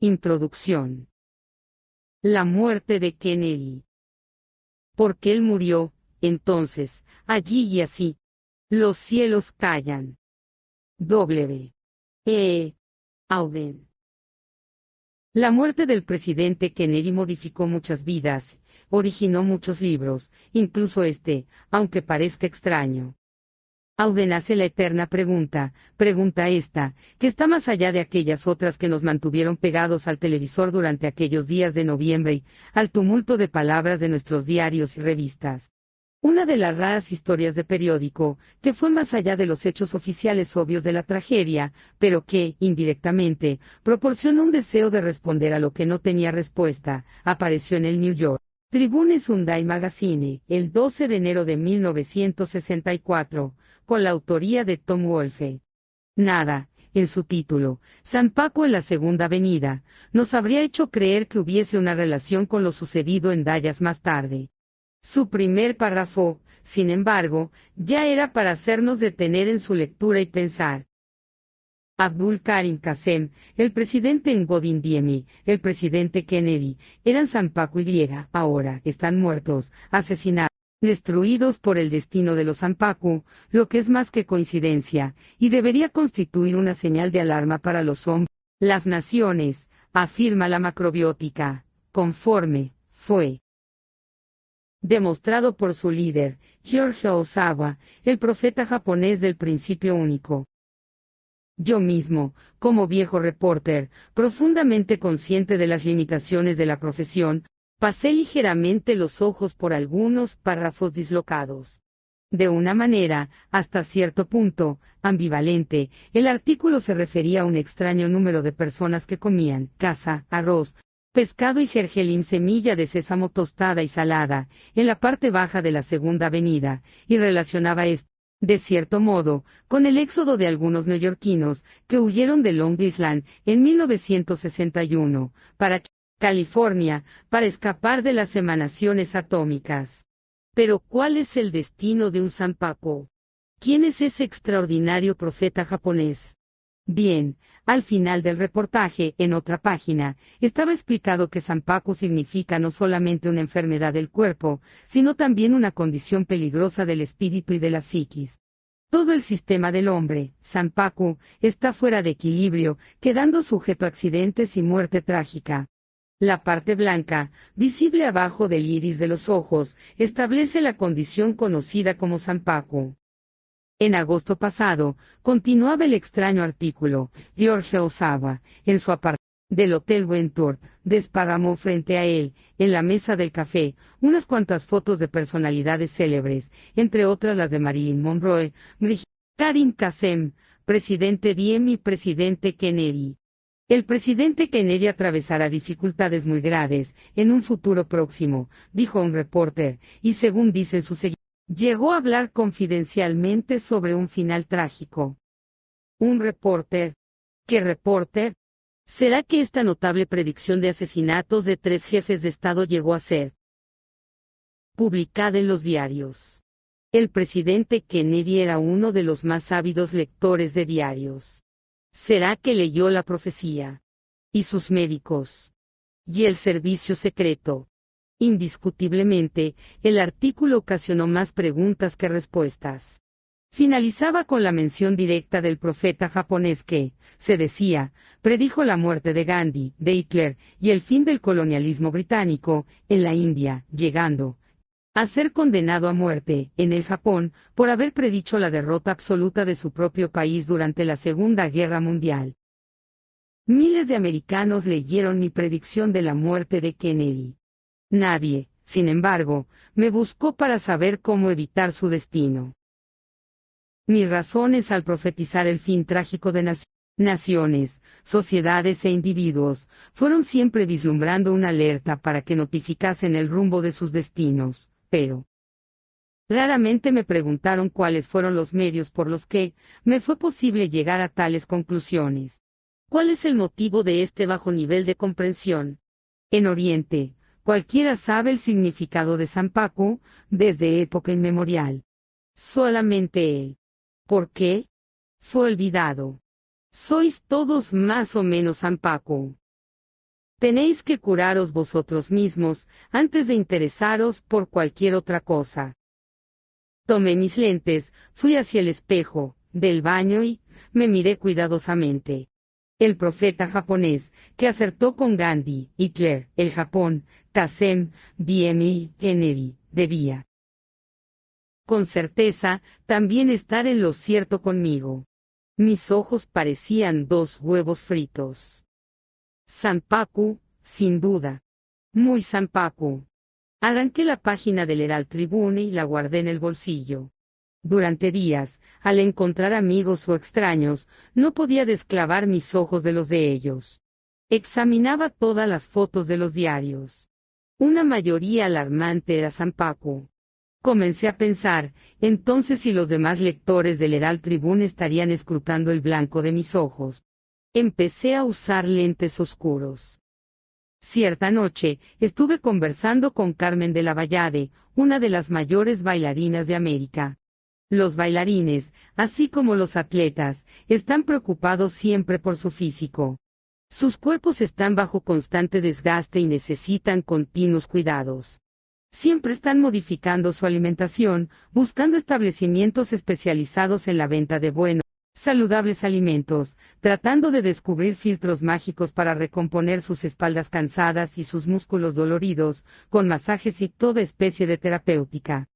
Introducción. La muerte de Kennedy. Porque él murió, entonces, allí y así. Los cielos callan. W. E. Auden. La muerte del presidente Kennedy modificó muchas vidas, originó muchos libros, incluso este, aunque parezca extraño. Auden hace la eterna pregunta esta, que está más allá de aquellas otras que nos mantuvieron pegados al televisor durante aquellos días de noviembre y al tumulto de palabras de nuestros diarios y revistas. Una de las raras historias de periódico, que fue más allá de los hechos oficiales obvios de la tragedia, pero que, indirectamente, proporcionó un deseo de responder a lo que no tenía respuesta, apareció en el New York Tribune Sunday Magazine, el 12 de enero de 1964, con la autoría de Tom Wolfe. Nada, en su título, San Paco en la Segunda Avenida, nos habría hecho creer que hubiese una relación con lo sucedido en Dallas más tarde. Su primer párrafo, sin embargo, ya era para hacernos detener en su lectura y pensar. Abdul Karim Qasem, el presidente Ngodin Diemi, el presidente Kennedy, eran San Paco y ahora están muertos, asesinados, destruidos por el destino de los Sanpaku, lo que es más que coincidencia, y debería constituir una señal de alarma para los hombres. Las naciones, afirma la macrobiótica, conforme, fue demostrado por su líder, George Osawa, el profeta japonés del principio único. Yo mismo, como viejo reporter, profundamente consciente de las limitaciones de la profesión, pasé ligeramente los ojos por algunos párrafos dislocados. De una manera, hasta cierto punto, ambivalente, el artículo se refería a un extraño número de personas que comían caza, arroz, pescado y gergelín semilla de sésamo tostada y salada, en la parte baja de la Segunda Avenida, y relacionaba esto, de cierto modo, con el éxodo de algunos neoyorquinos que huyeron de Long Island en 1961 para California para escapar de las emanaciones atómicas. Pero ¿cuál es el destino de un Sanpaku? ¿Quién es ese extraordinario profeta japonés? Bien, al final del reportaje, en otra página, estaba explicado que Sanpaku significa no solamente una enfermedad del cuerpo, sino también una condición peligrosa del espíritu y de la psiquis. Todo el sistema del hombre, Sanpaku, está fuera de equilibrio, quedando sujeto a accidentes y muerte trágica. La parte blanca, visible abajo del iris de los ojos, establece la condición conocida como Sanpaku. En agosto pasado, continuaba el extraño artículo, George Osawa, en su apartamento del Hotel Wentworth, desparramó frente a él, en la mesa del café, unas cuantas fotos de personalidades célebres, entre otras las de Marilyn Monroe, Karim Qasem, presidente Diem y presidente Kennedy. El presidente Kennedy atravesará dificultades muy graves, en un futuro próximo, dijo un reporter, y según dicen sus seguidores, llegó a hablar confidencialmente sobre un final trágico. Un reporter. ¿Qué reporter? ¿Será que esta notable predicción de asesinatos de 3 jefes de Estado llegó a ser publicada en los diarios? El presidente Kennedy era uno de los más ávidos lectores de diarios. ¿Será que leyó la profecía? ¿Y sus médicos? ¿Y el servicio secreto? Indiscutiblemente, el artículo ocasionó más preguntas que respuestas. Finalizaba con la mención directa del profeta japonés que, se decía, predijo la muerte de Gandhi, de Hitler, y el fin del colonialismo británico, en la India, llegando a ser condenado a muerte, en el Japón, por haber predicho la derrota absoluta de su propio país durante la Segunda Guerra Mundial. Miles de americanos leyeron mi predicción de la muerte de Kennedy. Nadie, sin embargo, me buscó para saber cómo evitar su destino. Mis razones al profetizar el fin trágico de naciones, sociedades e individuos, fueron siempre vislumbrando una alerta para que notificasen el rumbo de sus destinos, pero raramente me preguntaron cuáles fueron los medios por los que me fue posible llegar a tales conclusiones. ¿Cuál es el motivo de este bajo nivel de comprensión? En Oriente, cualquiera sabe el significado de Sanpaku, desde época inmemorial. Solamente él. ¿Por qué? Fue olvidado. Sois todos más o menos Sanpaku. Tenéis que curaros vosotros mismos, antes de interesaros por cualquier otra cosa. Tomé mis lentes, fui hacia el espejo del baño y me miré cuidadosamente. El profeta japonés, que acertó con Gandhi, Hitler, el Japón, Kasem, Diem y Kennedy, debía, con certeza, también estar en lo cierto conmigo. Mis ojos parecían dos huevos fritos. Sanpaku, sin duda. Muy Sanpaku. Arranqué la página del Herald Tribune y la guardé en el bolsillo. Durante días, al encontrar amigos o extraños, no podía desclavar mis ojos de los de ellos. Examinaba todas las fotos de los diarios. Una mayoría alarmante era Sanpaku. Comencé a pensar, entonces si los demás lectores del Herald Tribune estarían escrutando el blanco de mis ojos. Empecé a usar lentes oscuros. Cierta noche, estuve conversando con Carmen de la Vallade, una de las mayores bailarinas de América. Los bailarines, así como los atletas, están preocupados siempre por su físico. Sus cuerpos están bajo constante desgaste y necesitan continuos cuidados. Siempre están modificando su alimentación, buscando establecimientos especializados en la venta de buenos, saludables alimentos, tratando de descubrir filtros mágicos para recomponer sus espaldas cansadas y sus músculos doloridos, con masajes y toda especie de terapéutica.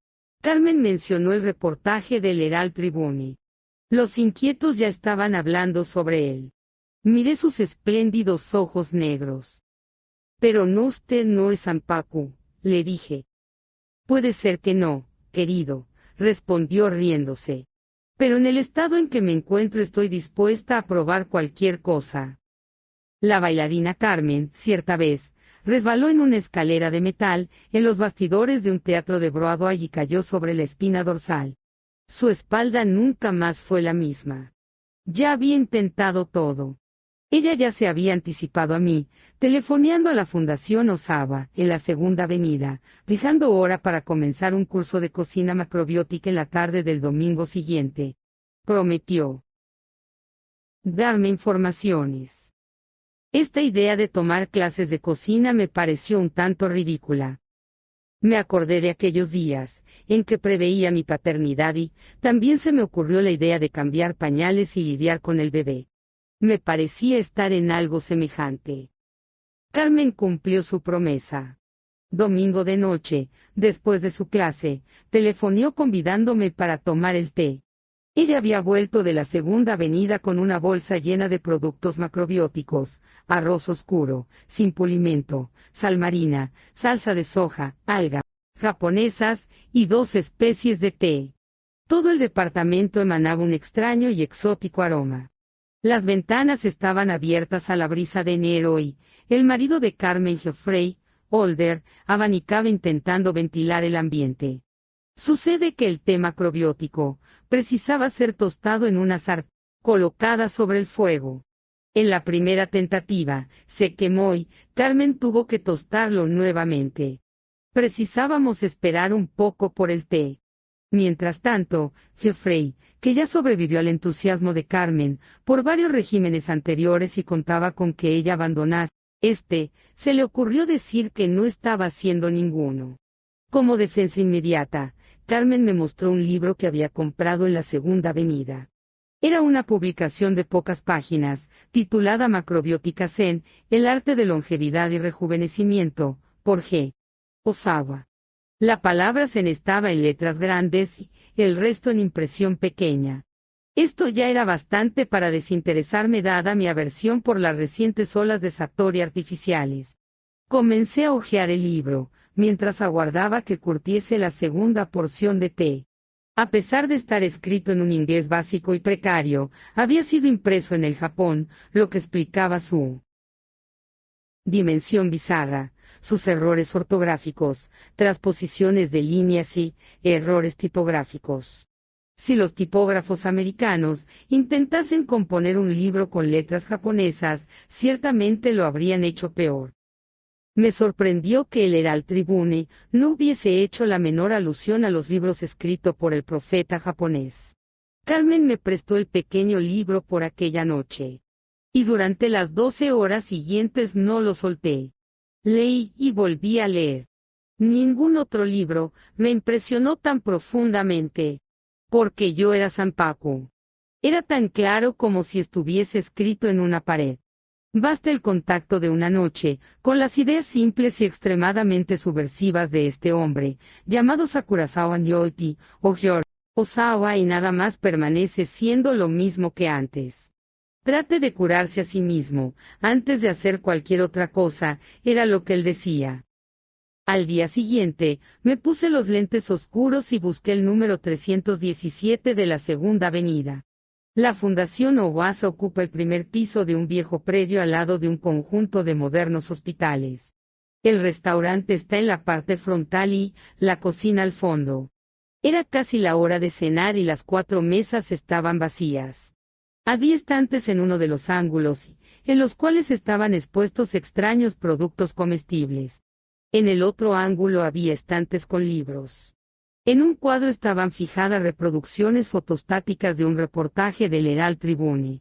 Carmen mencionó el reportaje del Herald Tribune. Los inquietos ya estaban hablando sobre él. Miré sus espléndidos ojos negros. Pero no, usted no es Sanpaku, le dije. Puede ser que no, querido, respondió riéndose. Pero en el estado en que me encuentro estoy dispuesta a probar cualquier cosa. La bailarina Carmen, cierta vez, resbaló en una escalera de metal, en los bastidores de un teatro de Broadway y cayó sobre la espina dorsal. Su espalda nunca más fue la misma. Ya había intentado todo. Ella ya se había anticipado a mí, telefoneando a la Fundación Osawa, en la Segunda Avenida, fijando hora para comenzar un curso de cocina macrobiótica en la tarde del domingo siguiente. Prometió darme informaciones. Esta idea de tomar clases de cocina me pareció un tanto ridícula. Me acordé de aquellos días, en que preveía mi paternidad y, también se me ocurrió la idea de cambiar pañales y lidiar con el bebé. Me parecía estar en algo semejante. Carmen cumplió su promesa. Domingo de noche, después de su clase, telefoneó convidándome para tomar el té. Ella había vuelto de la Segunda Avenida con una bolsa llena de productos macrobióticos, arroz oscuro, sin pulimento, sal marina, salsa de soja, algas japonesas y 2 especies de té. Todo el departamento emanaba un extraño y exótico aroma. Las ventanas estaban abiertas a la brisa de enero y el marido de Carmen, Geoffrey Holder, abanicaba intentando ventilar el ambiente. Sucede que el té macrobiótico precisaba ser tostado en una sartén colocada sobre el fuego. En la primera tentativa, se quemó y Carmen tuvo que tostarlo nuevamente. Precisábamos esperar un poco por el té. Mientras tanto, Geoffrey, que ya sobrevivió al entusiasmo de Carmen por varios regímenes anteriores y contaba con que ella abandonase, se le ocurrió decir que no estaba haciendo ninguno. Como defensa inmediata, Carmen me mostró un libro que había comprado en la Segunda Avenida. Era una publicación de pocas páginas, titulada Macrobiótica Zen, el arte de longevidad y rejuvenecimiento, por G. Osawa. La palabra Zen estaba en letras grandes y el resto en impresión pequeña. Esto ya era bastante para desinteresarme dada mi aversión por las recientes olas de Satori artificiales. Comencé a hojear el libro, mientras aguardaba que curtiese la segunda porción de té. A pesar de estar escrito en un inglés básico y precario, había sido impreso en el Japón, lo que explicaba su dimensión bizarra, sus errores ortográficos, transposiciones de líneas y errores tipográficos. Si los tipógrafos americanos intentasen componer un libro con letras japonesas, ciertamente lo habrían hecho peor. Me sorprendió que el Herald Tribune no hubiese hecho la menor alusión a los libros escritos por el profeta japonés. Carmen me prestó el pequeño libro por aquella noche. Y durante las 12 horas siguientes no lo solté. Leí y volví a leer. Ningún otro libro me impresionó tan profundamente. Porque yo era Sampaku. Era tan claro como si estuviese escrito en una pared. Basta el contacto de una noche, con las ideas simples y extremadamente subversivas de este hombre, llamado Sakurazawa Nyoiti, o Hyor Osawa, y nada más permanece siendo lo mismo que antes. Trate de curarse a sí mismo, antes de hacer cualquier otra cosa, era lo que él decía. Al día siguiente, me puse los lentes oscuros y busqué el número 317 de la Segunda Avenida. La Fundación Owasa ocupa el primer piso de un viejo predio al lado de un conjunto de modernos hospitales. El restaurante está en la parte frontal y la cocina al fondo. Era casi la hora de cenar y las 4 mesas estaban vacías. Había estantes en uno de los ángulos, en los cuales estaban expuestos extraños productos comestibles. En el otro ángulo había estantes con libros. En un cuadro estaban fijadas reproducciones fotostáticas de un reportaje del Herald Tribune.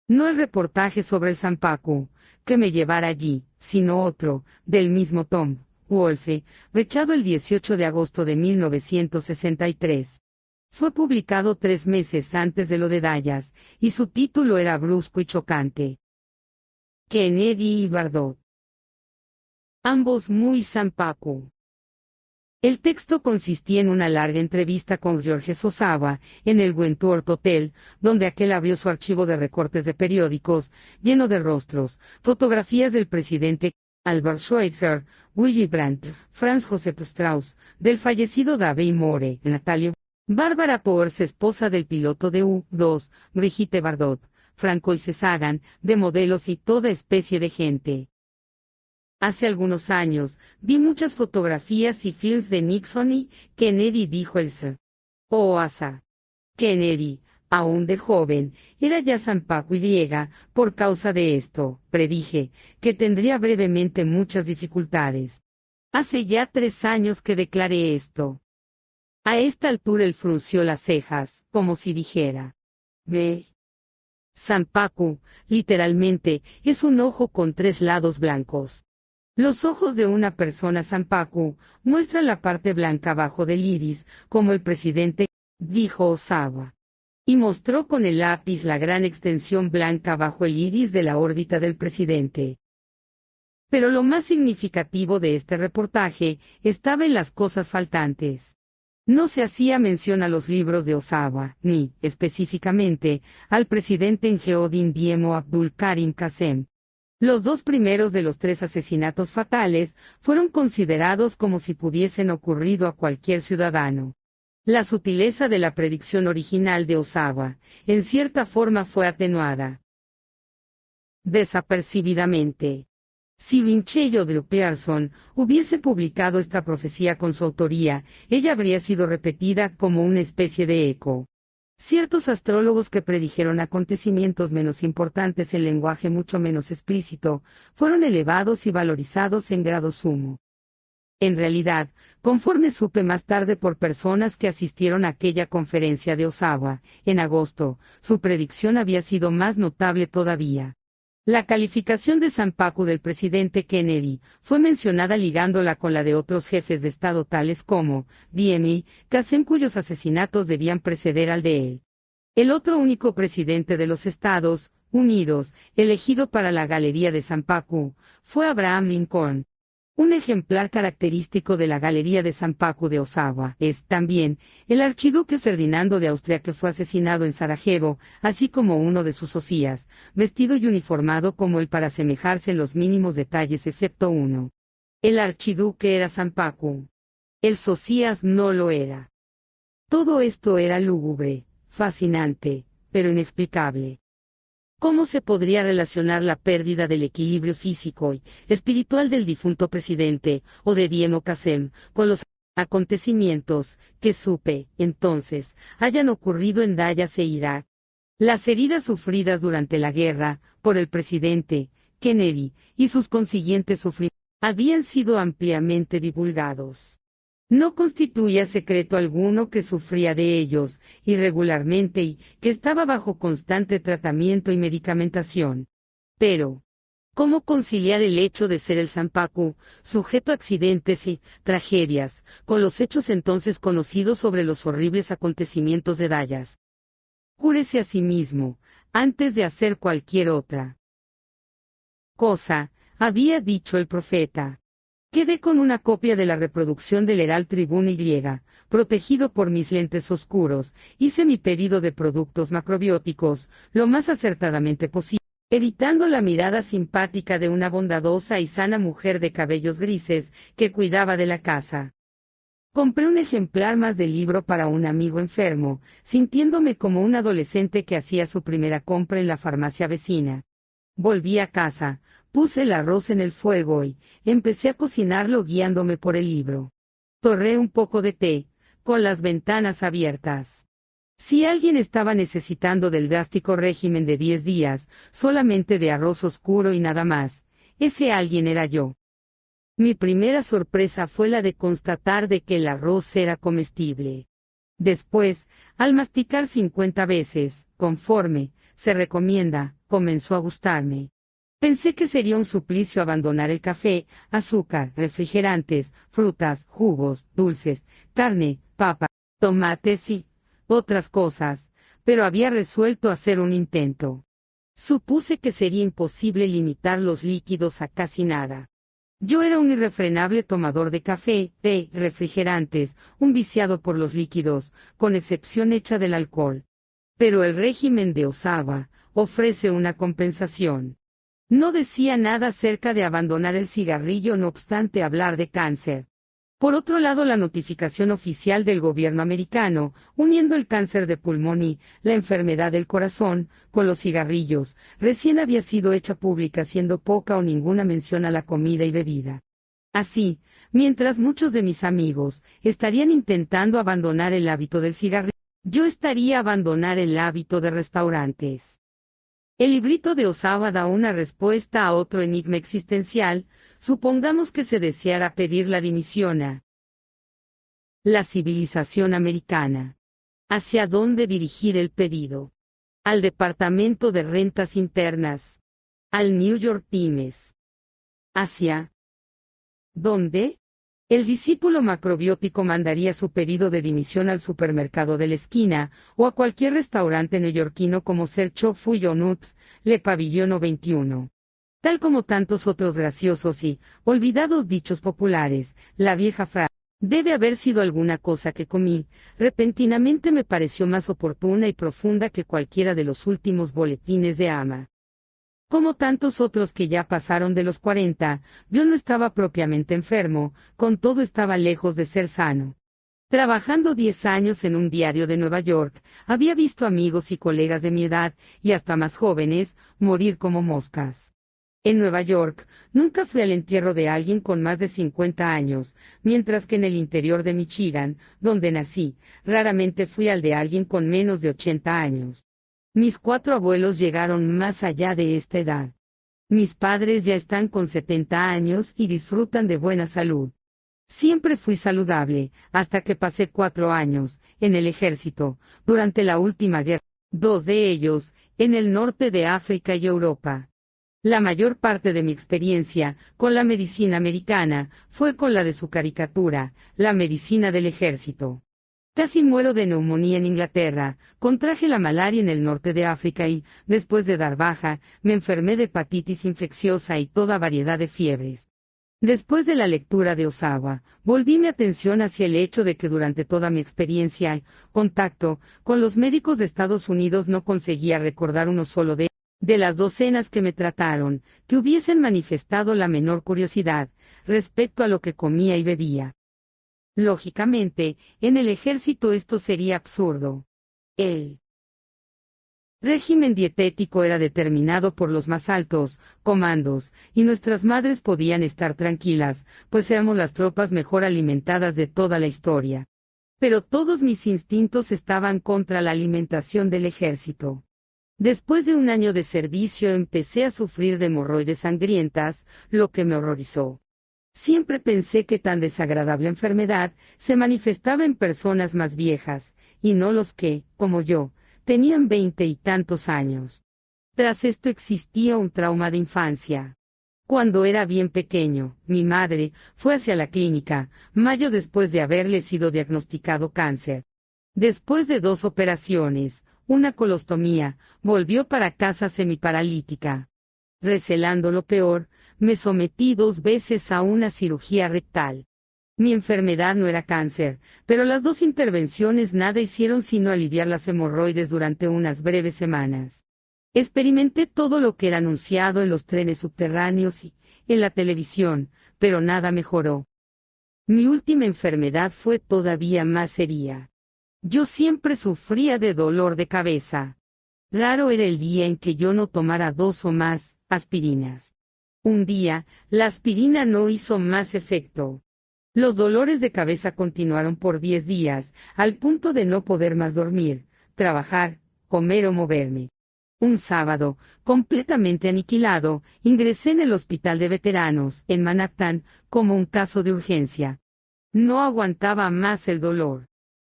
No el reportaje sobre el Sampaku, que me llevara allí, sino otro, del mismo Tom Wolfe, fechado el 18 de agosto de 1963. Fue publicado 3 meses antes de lo de Dallas, y su título era brusco y chocante. Kennedy y Bardot. Ambos muy Sampaku. El texto consistía en una larga entrevista con George Osawa, en el Wentworth Hotel, donde aquel abrió su archivo de recortes de periódicos, lleno de rostros, fotografías del presidente Albert Schweitzer, Willy Brandt, Franz Josef Strauss, del fallecido Davey Moore, Natalia Bárbara Poers, esposa del piloto de U-2, Brigitte Bardot, Francois Sagan, de modelos y toda especie de gente. Hace algunos años, vi muchas fotografías y films de Nixon y Kennedy, dijo el Sr. Oasa. Kennedy, aún de joven, era ya Sampaku y por causa de esto, predije, que tendría brevemente muchas dificultades. Hace ya 3 años que declaré esto. A esta altura él frunció las cejas, como si dijera. Ve. Sampaku, literalmente, es un ojo con 3 lados blancos. Los ojos de una persona Sampaku muestran la parte blanca abajo del iris, como el presidente, dijo Osawa. Y mostró con el lápiz la gran extensión blanca bajo el iris de la órbita del presidente. Pero lo más significativo de este reportaje estaba en las cosas faltantes. No se hacía mención a los libros de Osawa, ni, específicamente, al presidente Engeodin Diem o Abdul Karim Qasem. Los 2 primeros de los 3 asesinatos fatales fueron considerados como si pudiesen ocurrido a cualquier ciudadano. La sutileza de la predicción original de Osawa, en cierta forma, fue atenuada. Desapercibidamente. Si Winchell o Drew Pearson hubiese publicado esta profecía con su autoría, ella habría sido repetida como una especie de eco. Ciertos astrólogos que predijeron acontecimientos menos importantes en lenguaje mucho menos explícito, fueron elevados y valorizados en grado sumo. En realidad, conforme supe más tarde por personas que asistieron a aquella conferencia de Osawa, en agosto, su predicción había sido más notable todavía. La calificación de Sampaku del presidente Kennedy fue mencionada ligándola con la de otros jefes de Estado tales como Diem y Qasem, cuyos asesinatos debían preceder al de él. El otro único presidente de los Estados Unidos, elegido para la galería de Sampaku, fue Abraham Lincoln. Un ejemplar característico de la Galería de Sampaku de Osawa es, también, el archiduque Ferdinando de Austria, que fue asesinado en Sarajevo, así como uno de sus socias, vestido y uniformado como él para asemejarse en los mínimos detalles excepto uno. El archiduque era Sampaku. El socias no lo era. Todo esto era lúgubre, fascinante, pero inexplicable. ¿Cómo se podría relacionar la pérdida del equilibrio físico y espiritual del difunto presidente, o de Diem o Qasem, con los acontecimientos que supe, entonces, hayan ocurrido en Dallas e Irak? Las heridas sufridas durante la guerra, por el presidente Kennedy, y sus consiguientes sufrimientos, habían sido ampliamente divulgados. No constituía secreto alguno que sufría de ellos, irregularmente, y que estaba bajo constante tratamiento y medicamentación. Pero, ¿cómo conciliar el hecho de ser el Zanpaku, sujeto a accidentes y tragedias, con los hechos entonces conocidos sobre los horribles acontecimientos de Dallas? Júrese a sí mismo, antes de hacer cualquier otra cosa, había dicho el profeta. Quedé con una copia de la reproducción del Herald Tribune y, protegido por mis lentes oscuros, hice mi pedido de productos macrobióticos, lo más acertadamente posible, evitando la mirada simpática de una bondadosa y sana mujer de cabellos grises, que cuidaba de la casa. Compré un ejemplar más del libro para un amigo enfermo, sintiéndome como un adolescente que hacía su primera compra en la farmacia vecina. Volví a casa, puse el arroz en el fuego y empecé a cocinarlo guiándome por el libro. Torré un poco de té, con las ventanas abiertas. Si alguien estaba necesitando del drástico régimen de 10 días, solamente de arroz oscuro y nada más, ese alguien era yo. Mi primera sorpresa fue la de constatar de que el arroz era comestible. Después, al masticar 50 veces, conforme se recomienda, comenzó a gustarme. Pensé que sería un suplicio abandonar el café, azúcar, refrigerantes, frutas, jugos, dulces, carne, papa, tomates y otras cosas, pero había resuelto hacer un intento. Supuse que sería imposible limitar los líquidos a casi nada. Yo era un irrefrenable tomador de café, té, refrigerantes, un viciado por los líquidos, con excepción hecha del alcohol. Pero el régimen de Osawa ofrece una compensación. No decía nada acerca de abandonar el cigarrillo, no obstante hablar de cáncer. Por otro lado, la notificación oficial del gobierno americano, uniendo el cáncer de pulmón y la enfermedad del corazón, con los cigarrillos, recién había sido hecha pública, haciendo poca o ninguna mención a la comida y bebida. Así, mientras muchos de mis amigos estarían intentando abandonar el hábito del cigarrillo, yo estaría abandonar el hábito de restaurantes. El librito de Osawa da una respuesta a otro enigma existencial. Supongamos que se deseara pedir la dimisión a la civilización americana. ¿Hacia dónde dirigir el pedido? Al Departamento de Rentas Internas. Al New York Times. ¿Hacia dónde? El discípulo macrobiótico mandaría su pedido de dimisión al supermercado de la esquina, o a cualquier restaurante neoyorquino como Ser Chofu o Nuts, Le Pavillon 21. Tal como tantos otros graciosos y olvidados dichos populares, la vieja frase, debe haber sido alguna cosa que comí, repentinamente me pareció más oportuna y profunda que cualquiera de los últimos boletines de ama. Como tantos otros que ya pasaron de los 40, yo no estaba propiamente enfermo, con todo estaba lejos de ser sano. Trabajando 10 años en un diario de Nueva York, había visto amigos y colegas de mi edad, y hasta más jóvenes, morir como moscas. En Nueva York, nunca fui al entierro de alguien con más de 50 años, mientras que en el interior de Michigan, donde nací, raramente fui al de alguien con menos de 80 años. Mis 4 abuelos llegaron más allá de esta edad. Mis padres ya están con 70 años y disfrutan de buena salud. Siempre fui saludable, hasta que pasé 4 años, en el ejército, durante la última guerra, 2 de ellos, en el norte de África y Europa. La mayor parte de mi experiencia, con la medicina americana, fue con la de su caricatura, la medicina del ejército. Casi muero de neumonía en Inglaterra, contraje la malaria en el norte de África y, después de dar baja, me enfermé de hepatitis infecciosa y toda variedad de fiebres. Después de la lectura de Osawa, volví mi atención hacia el hecho de que durante toda mi experiencia y contacto con los médicos de Estados Unidos no conseguía recordar uno solo de las docenas que me trataron, que hubiesen manifestado la menor curiosidad respecto a lo que comía y bebía. Lógicamente, en el ejército esto sería absurdo. El régimen dietético era determinado por los más altos comandos, y nuestras madres podían estar tranquilas, pues éramos las tropas mejor alimentadas de toda la historia. Pero todos mis instintos estaban contra la alimentación del ejército. Después de un año de servicio empecé a sufrir de hemorroides sangrientas, lo que me horrorizó. Siempre pensé que tan desagradable enfermedad se manifestaba en personas más viejas, y no los que, como yo, tenían 20 y tantos años. Tras esto existía un trauma de infancia. Cuando era bien pequeño, mi madre fue hacia la clínica, mayo después de haberle sido diagnosticado cáncer. Después de 2 operaciones, una colostomía, volvió para casa semiparalítica. Recelando lo peor, me sometí 2 veces a una cirugía rectal. Mi enfermedad no era cáncer, pero las 2 intervenciones nada hicieron sino aliviar las hemorroides durante unas breves semanas. Experimenté todo lo que era anunciado en los trenes subterráneos y en la televisión, pero nada mejoró. Mi última enfermedad fue todavía más seria. Yo siempre sufría de dolor de cabeza. Raro era el día en que yo no tomara 2 o más aspirinas. Un día, la aspirina no hizo más efecto. Los dolores de cabeza continuaron por 10 días, al punto de no poder más dormir, trabajar, comer o moverme. Un sábado, completamente aniquilado, ingresé en el hospital de veteranos, en Manhattan, como un caso de urgencia. No aguantaba más el dolor.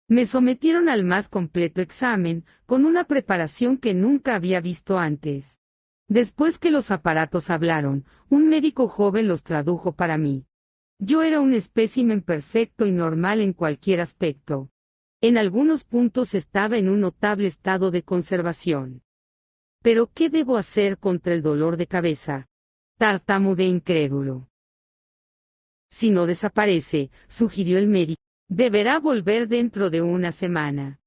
Me sometieron al más completo examen, con una preparación que nunca había visto antes. Después que los aparatos hablaron, un médico joven los tradujo para mí. Yo era un espécimen perfecto y normal en cualquier aspecto. En algunos puntos estaba en un notable estado de conservación. ¿Pero qué debo hacer contra el dolor de cabeza? Tartamudeé incrédulo. Si no desaparece, sugirió el médico, deberá volver dentro de una semana.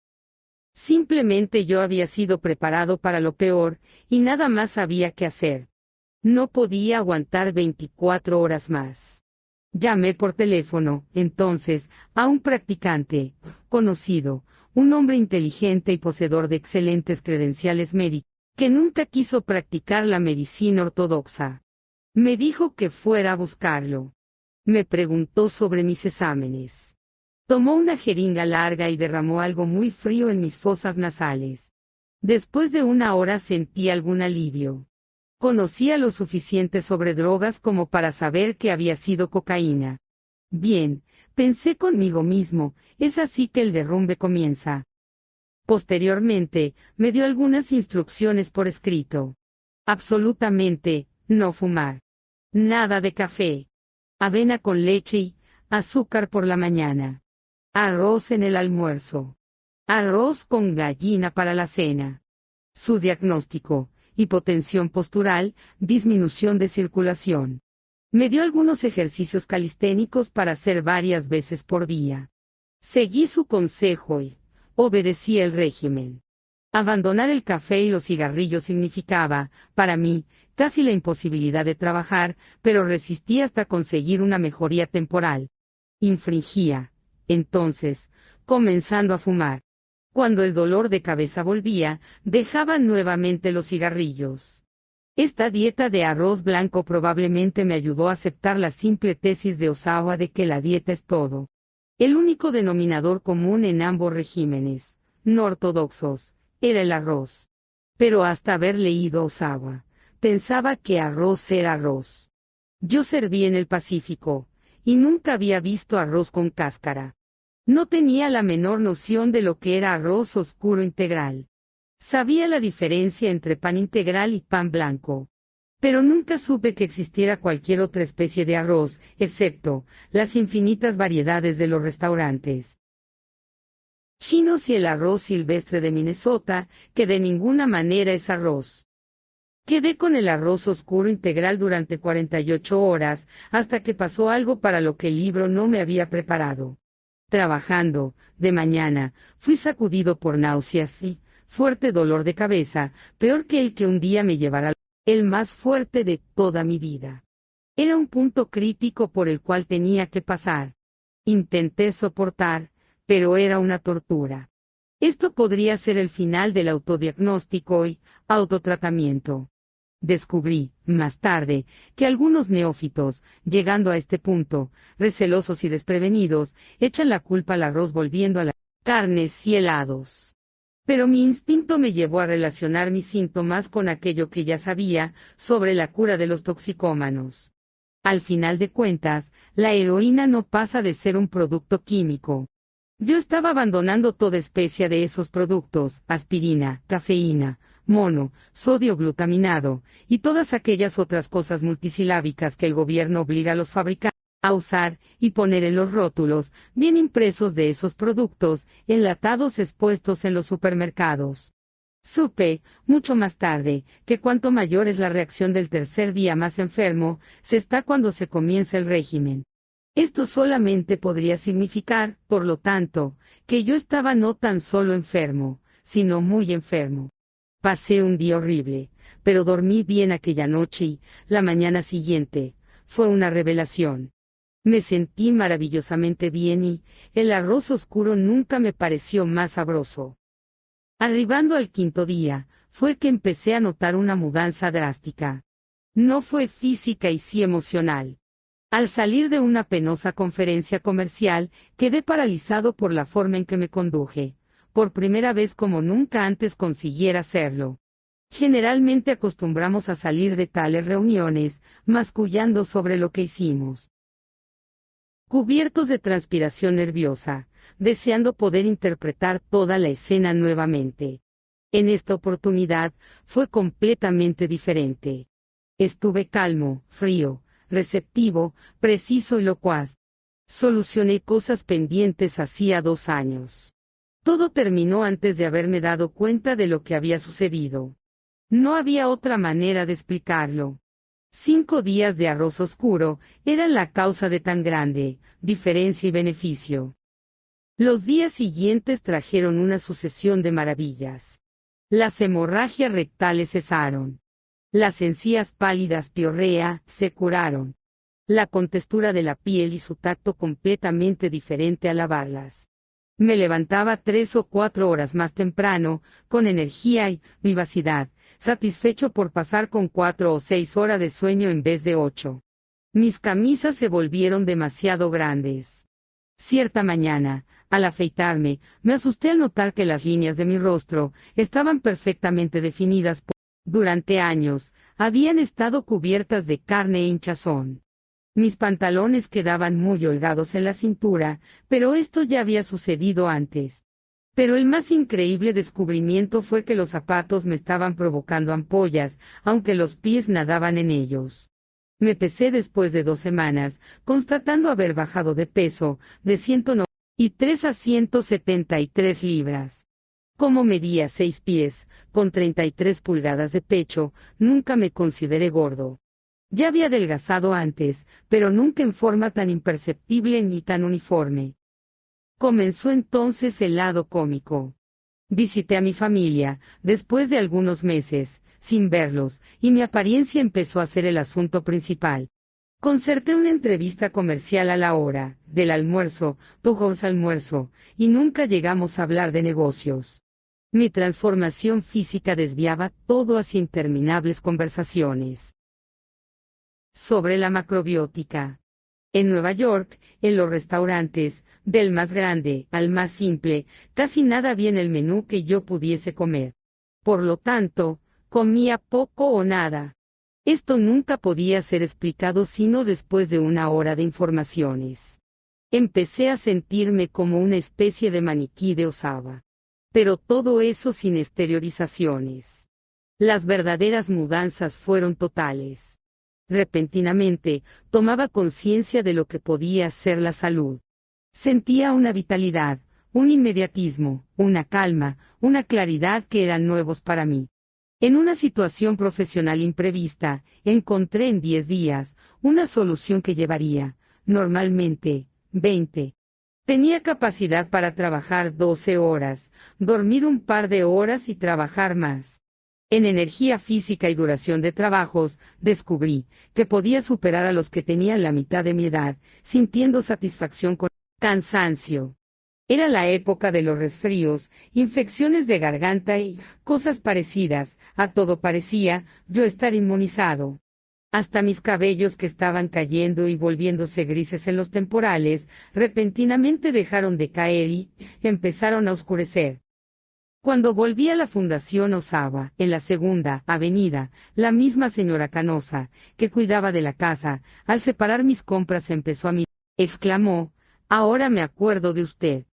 Simplemente yo había sido preparado para lo peor, y nada más había que hacer. No podía aguantar 24 horas más. Llamé por teléfono, entonces, a un practicante, conocido, un hombre inteligente y poseedor de excelentes credenciales médicas, que nunca quiso practicar la medicina ortodoxa. Me dijo que fuera a buscarlo. Me preguntó sobre mis exámenes. Tomó una jeringa larga y derramó algo muy frío en mis fosas nasales. Después de 1 hora sentí algún alivio. Conocía lo suficiente sobre drogas como para saber que había sido cocaína. Bien, pensé conmigo mismo, es así que el derrumbe comienza. Posteriormente, me dio algunas instrucciones por escrito. Absolutamente, no fumar. Nada de café. Avena con leche y azúcar por la mañana. Arroz en el almuerzo. Arroz con gallina para la cena. Su diagnóstico: hipotensión postural, disminución de circulación. Me dio algunos ejercicios calisténicos para hacer varias veces por día. Seguí su consejo y obedecí el régimen. Abandonar el café y los cigarrillos significaba, para mí, casi la imposibilidad de trabajar, pero resistí hasta conseguir una mejoría temporal. Infringía, entonces, comenzando a fumar. Cuando el dolor de cabeza volvía, dejaba nuevamente los cigarrillos. Esta dieta de arroz blanco probablemente me ayudó a aceptar la simple tesis de Osawa de que la dieta es todo. El único denominador común en ambos regímenes, no ortodoxos, era el arroz. Pero hasta haber leído Osawa, pensaba que arroz era arroz. Yo serví en el Pacífico, y nunca había visto arroz con cáscara. No tenía la menor noción de lo que era arroz oscuro integral. Sabía la diferencia entre pan integral y pan blanco. Pero nunca supe que existiera cualquier otra especie de arroz, excepto las infinitas variedades de los restaurantes chinos y el arroz silvestre de Minnesota, que de ninguna manera es arroz. Quedé con el arroz oscuro integral durante 48 horas, hasta que pasó algo para lo que el libro no me había preparado. Trabajando, de mañana, fui sacudido por náuseas y fuerte dolor de cabeza, peor que el que un día me llevará, el más fuerte de toda mi vida. Era un punto crítico por el cual tenía que pasar. Intenté soportar, pero era una tortura. Esto podría ser el final del autodiagnóstico y autotratamiento. Descubrí, más tarde, que algunos neófitos, llegando a este punto, recelosos y desprevenidos, echan la culpa al arroz volviendo a las carnes y helados. Pero mi instinto me llevó a relacionar mis síntomas con aquello que ya sabía sobre la cura de los toxicómanos. Al final de cuentas, la heroína no pasa de ser un producto químico. Yo estaba abandonando toda especie de esos productos: aspirina, cafeína, mono, sodio glutaminado, y todas aquellas otras cosas multisilábicas que el gobierno obliga a los fabricantes a usar y poner en los rótulos, bien impresos de esos productos, enlatados expuestos en los supermercados. Supe, mucho más tarde, que cuanto mayor es la reacción del tercer día más enfermo, se está cuando se comienza el régimen. Esto solamente podría significar, por lo tanto, que yo estaba no tan solo enfermo, sino muy enfermo. Pasé un día horrible, pero dormí bien aquella noche y, la mañana siguiente, fue una revelación. Me sentí maravillosamente bien y, el arroz oscuro nunca me pareció más sabroso. Arribando al quinto día, fue que empecé a notar una mudanza drástica. No fue física y sí emocional. Al salir de una penosa conferencia comercial, quedé paralizado por la forma en que me conduje, por primera vez como nunca antes consiguiera hacerlo. Generalmente acostumbramos a salir de tales reuniones, mascullando sobre lo que hicimos. Cubiertos de transpiración nerviosa, deseando poder interpretar toda la escena nuevamente. En esta oportunidad, fue completamente diferente. Estuve calmo, frío, receptivo, preciso y locuaz. Solucioné cosas pendientes hacía 2 años. Todo terminó antes de haberme dado cuenta de lo que había sucedido. No había otra manera de explicarlo. 5 días de arroz oscuro eran la causa de tan grande diferencia y beneficio. Los días siguientes trajeron una sucesión de maravillas. Las hemorragias rectales cesaron. Las encías pálidas piorrea se curaron. La contextura de la piel y su tacto completamente diferente al lavarlas. Me levantaba 3 o 4 horas más temprano, con energía y vivacidad, satisfecho por pasar con 4 o 6 horas de sueño en vez de 8. Mis camisas se volvieron demasiado grandes. Cierta mañana, al afeitarme, me asusté al notar que las líneas de mi rostro estaban perfectamente definidas. Durante años, habían estado cubiertas de carne e hinchazón. Mis pantalones quedaban muy holgados en la cintura, pero esto ya había sucedido antes. Pero el más increíble descubrimiento fue que los zapatos me estaban provocando ampollas, aunque los pies nadaban en ellos. Me pesé después de 2 semanas, constatando haber bajado de peso, de 193 a 173 libras. Como medía 6 pies, con 33 pulgadas de pecho, nunca me consideré gordo. Ya había adelgazado antes, pero nunca en forma tan imperceptible ni tan uniforme. Comenzó entonces el lado cómico. Visité a mi familia, después de algunos meses, sin verlos, y mi apariencia empezó a ser el asunto principal. Concerté una entrevista comercial a la hora del almuerzo, tuvimos almuerzo, y nunca llegamos a hablar de negocios. Mi transformación física desviaba todo hacia interminables conversaciones sobre la macrobiótica. En Nueva York, en los restaurantes, del más grande al más simple, casi nada había en el menú que yo pudiese comer. Por lo tanto, comía poco o nada. Esto nunca podía ser explicado sino después de 1 hora de informaciones. Empecé a sentirme como una especie de maniquí de Osawa. Pero todo eso sin exteriorizaciones. Las verdaderas mudanzas fueron totales. Repentinamente, tomaba conciencia de lo que podía ser la salud. Sentía una vitalidad, un inmediatismo, una calma, una claridad que eran nuevos para mí. En una situación profesional imprevista, encontré en 10 días una solución que llevaría, normalmente, 20. Tenía capacidad para trabajar 12 horas, dormir un par de horas y trabajar más. En energía física y duración de trabajos, descubrí que podía superar a los que tenían la mitad de mi edad, sintiendo satisfacción con cansancio. Era la época de los resfríos, infecciones de garganta y cosas parecidas, a todo parecía yo estar inmunizado. Hasta mis cabellos que estaban cayendo y volviéndose grises en los temporales, repentinamente dejaron de caer y empezaron a oscurecer. Cuando volví a la Fundación Osawa, en la Segunda Avenida, la misma señora Canosa, que cuidaba de la casa, al separar mis compras empezó a mirar, exclamó, «Ahora me acuerdo de usted».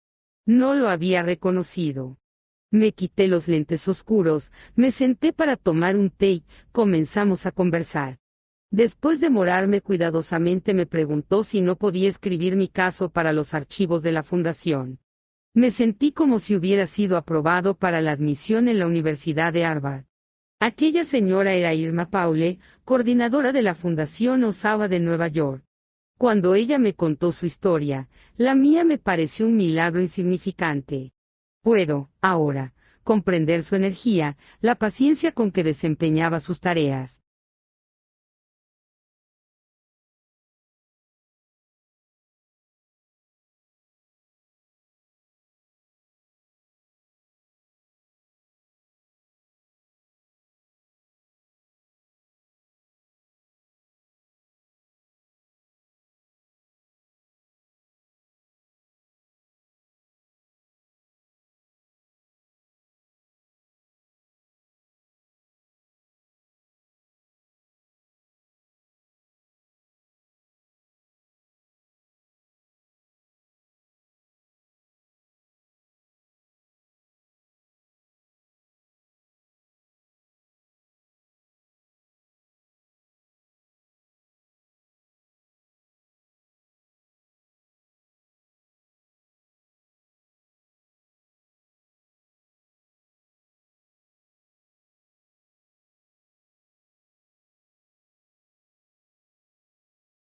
No lo había reconocido. Me quité los lentes oscuros, me senté para tomar un té y comenzamos a conversar. Después de morarme cuidadosamente me preguntó si no podía escribir mi caso para los archivos de la fundación. Me sentí como si hubiera sido aprobado para la admisión en la Universidad de Harvard. Aquella señora era Irma Paule, coordinadora de la Fundación Osaba de Nueva York. Cuando ella me contó su historia, la mía me pareció un milagro insignificante. Puedo, ahora, comprender su energía, la paciencia con que desempeñaba sus tareas.